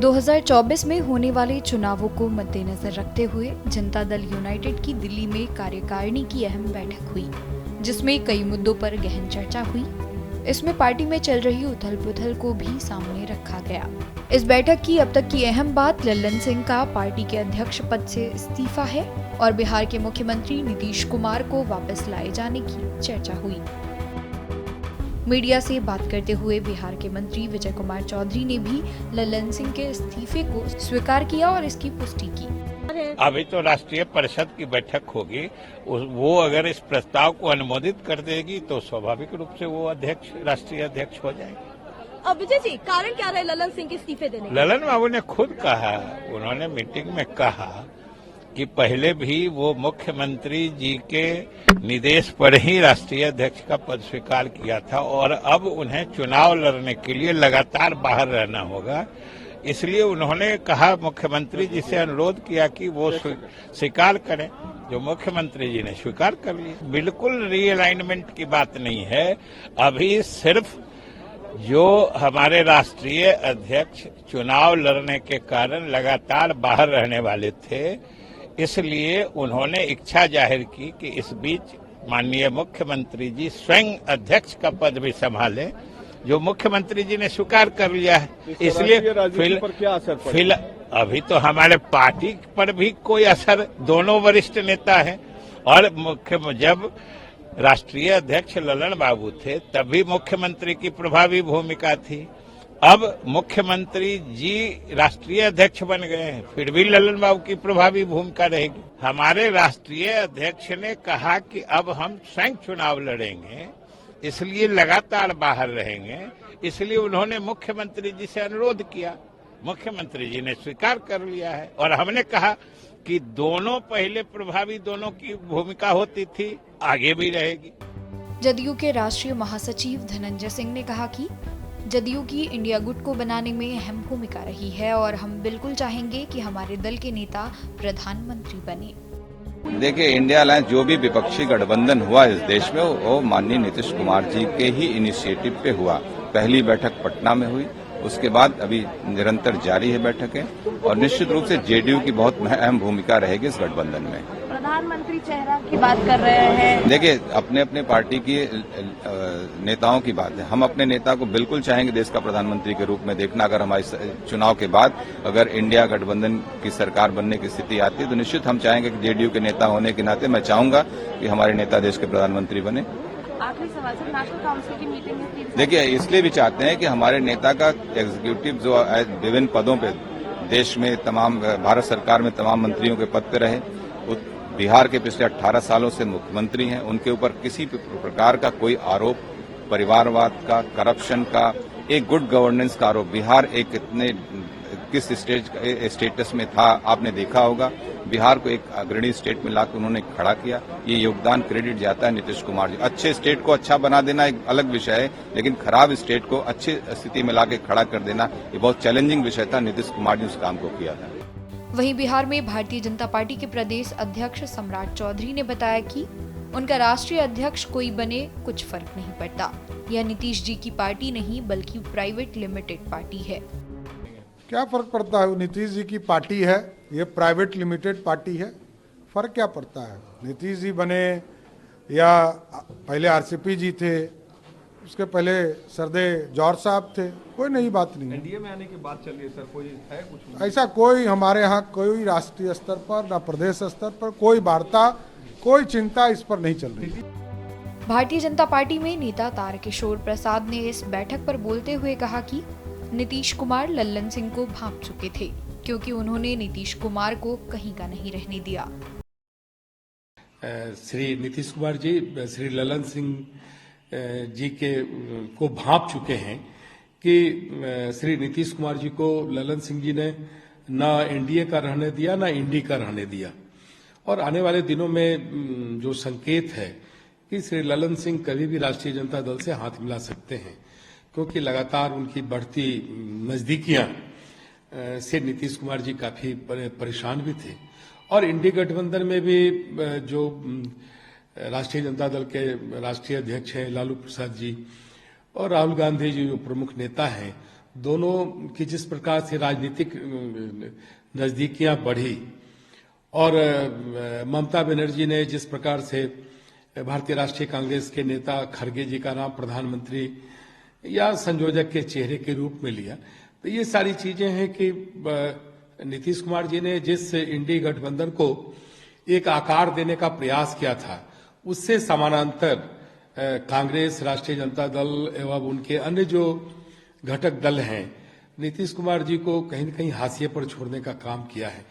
2024 में होने वाले चुनावों को मद्देनजर रखते हुए जनता दल यूनाइटेड की दिल्ली में कार्यकारिणी की अहम बैठक हुई, जिसमें कई मुद्दों पर गहन चर्चा हुई। इसमें पार्टी में चल रही उथल-पुथल को भी सामने रखा गया। इस बैठक की अब तक की अहम बात लल्लन सिंह का पार्टी के अध्यक्ष पद से इस्तीफा है और बिहार के मुख्यमंत्री नीतीश कुमार को वापस लाए जाने की चर्चा हुई। मीडिया से बात करते हुए बिहार के मंत्री विजय कुमार चौधरी ने भी लल्लन सिंह के इस्तीफे को स्वीकार किया और इसकी पुष्टि की। अभी तो राष्ट्रीय परिषद की बैठक होगी, वो अगर इस प्रस्ताव को अनुमोदित कर देगी तो स्वाभाविक रूप से वो राष्ट्रीय अध्यक्ष हो जाएंगे। अब विजय जी, कारण क्या रहे लल्लन सिंह के इस्तीफे देने? लल्लन बाबू ने खुद कहा, उन्होंने मीटिंग में कहा कि पहले भी वो मुख्यमंत्री जी के निर्देश पर ही राष्ट्रीय अध्यक्ष का पद स्वीकार किया था और अब उन्हें चुनाव लड़ने के लिए लगातार बाहर रहना होगा। इसलिए उन्होंने कहा, मुख्यमंत्री जी से अनुरोध किया कि वो स्वीकार करें, जो मुख्यमंत्री जी ने स्वीकार कर लिया। बिल्कुल रीअलाइनमेंट की बात नहीं है, अभी सिर्फ जो हमारे राष्ट्रीय अध्यक्ष चुनाव लड़ने के कारण लगातार बाहर रहने वाले थे, इसलिए उन्होंने इच्छा जाहिर की कि इस बीच माननीय मुख्यमंत्री जी स्वयं अध्यक्ष का पद भी संभालें, जो मुख्यमंत्री जी ने स्वीकार कर लिया है। इसलिए पर क्या असर पड़ेगा? अभी तो हमारे पार्टी पर भी कोई असर, दोनों वरिष्ठ नेता हैं और जब राष्ट्रीय अध्यक्ष लल्लन बाबू थे तब भी मुख्यमंत्री की प्रभावी भूमिका थी। अब मुख्यमंत्री जी राष्ट्रीय अध्यक्ष बन गए हैं, फिर भी लल्लन बाबू की प्रभावी भूमिका रहेगी। हमारे राष्ट्रीय अध्यक्ष ने कहा कि अब हम स्वयं चुनाव लड़ेंगे, इसलिए लगातार बाहर रहेंगे, इसलिए उन्होंने मुख्यमंत्री जी से अनुरोध किया, मुख्यमंत्री जी ने स्वीकार कर लिया है और हमने कहा कि दोनों पहले प्रभावी दोनों की भूमिका होती थी, आगे भी रहेगी। जदयू के राष्ट्रीय महासचिव धनंजय सिंह ने कहा कि जदयू की इंडिया गुट को बनाने में अहम भूमिका रही है और हम बिल्कुल चाहेंगे कि हमारे दल के नेता प्रधानमंत्री बने। देखिए, इंडिया अलायंस जो भी विपक्षी गठबंधन हुआ इस देश में, वो माननीय नीतीश कुमार जी के ही इनिशिएटिव पे हुआ। पहली बैठक पटना में हुई, उसके बाद अभी निरंतर जारी है बैठकें और निश्चित रूप से जेडीयू की बहुत अहम भूमिका रहेगी इस गठबंधन में। प्रधानमंत्री चेहरा की बात कर रहे हैं। देखिए, अपने अपने पार्टी की नेताओं की बात है। हम अपने नेता को बिल्कुल चाहेंगे देश का प्रधानमंत्री के रूप में देखना। अगर हमारे चुनाव के बाद अगर इंडिया गठबंधन की सरकार बनने की स्थिति आती है तो निश्चित हम चाहेंगे कि जेडीयू के नेता होने के नाते मैं चाहूंगा कि हमारे नेता देश के प्रधानमंत्री बने। आखिरी सवाल सर, नेशनल काउंसिल की मीटिंग है। देखिए, इसलिए भी चाहते हैं कि हमारे नेता का एग्जीक्यूटिव जो विभिन्न पदों पे देश में तमाम भारत सरकार में तमाम मंत्रियों के पद पे रहे। बिहार के पिछले 18 सालों से मुख्यमंत्री हैं, उनके ऊपर किसी प्रकार का कोई आरोप, परिवारवाद का, करप्शन का, एक गुड गवर्नेंस का आरोप, बिहार एक इतने किस स्टेटस में था आपने देखा होगा। बिहार को एक अग्रणी स्टेट में लाकर उन्होंने खड़ा किया, ये योगदान क्रेडिट जाता है नीतीश कुमार जी। अच्छे स्टेट को अच्छा बना देना एक अलग विषय है, लेकिन खराब स्टेट को अच्छी स्थिति में लाकर खड़ा कर देना ये बहुत चैलेंजिंग विषय था। नीतीश कुमार जी उस काम को किया था। वहीं बिहार में भारतीय जनता पार्टी के प्रदेश अध्यक्ष सम्राट चौधरी ने बताया कि उनका राष्ट्रीय अध्यक्ष कोई बने कुछ फर्क नहीं पड़ता। यह नीतीश जी की पार्टी नहीं बल्कि प्राइवेट लिमिटेड पार्टी है। क्या फर्क पड़ता है? नीतीश जी की पार्टी है, ये प्राइवेट लिमिटेड पार्टी है, फर्क क्या पड़ता है? नीतीश जी बने या पहले आरसीपी जी थे, उसके पहले सरदे जौहर साहब थे, कोई नई बात नहीं। एनडीए में आने की बात चल रही है सर, कोई है कुछ? ऐसा कोई हमारे यहाँ कोई राष्ट्रीय स्तर पर ना प्रदेश स्तर पर कोई वार्ता, कोई चिंता इस पर नहीं चल रही। भारतीय जनता पार्टी में नेता तारकिशोर प्रसाद ने इस बैठक पर बोलते हुए कहा कि नीतीश कुमार लल्लन सिंह को भांप चुके थे, क्योंकि उन्होंने नीतीश कुमार को कहीं का नहीं रहने दिया। श्री नीतीश कुमार जी श्री लल्लन सिंह जी को भांप चुके हैं कि श्री नीतीश कुमार जी को लल्लन सिंह जी ने ना एनडीए का रहने दिया ना इंडी का रहने दिया। और आने वाले दिनों में जो संकेत है कि श्री लल्लन सिंह कभी भी राष्ट्रीय जनता दल से हाथ मिला सकते हैं, क्योंकि लगातार उनकी बढ़ती नजदीकियां से नीतीश कुमार जी काफी परेशान भी थे। और इंडी गठबंधन में भी जो राष्ट्रीय जनता दल के राष्ट्रीय अध्यक्ष हैं लालू प्रसाद जी और राहुल गांधी जी जो प्रमुख नेता हैं, दोनों की जिस प्रकार से राजनीतिक नजदीकियां बढ़ी और ममता बनर्जी ने जिस प्रकार से भारतीय राष्ट्रीय कांग्रेस के नेता खड़गे जी का नाम प्रधानमंत्री या संयोजक के चेहरे के रूप में लिया, तो ये सारी चीजें हैं कि नीतीश कुमार जी ने जिस इंडी गठबंधन को एक आकार देने का प्रयास किया था, उससे समानांतर कांग्रेस, राष्ट्रीय जनता दल एवं उनके अन्य जो घटक दल हैं, नीतीश कुमार जी को कहीं न कहीं हाशिए पर छोड़ने का काम किया है।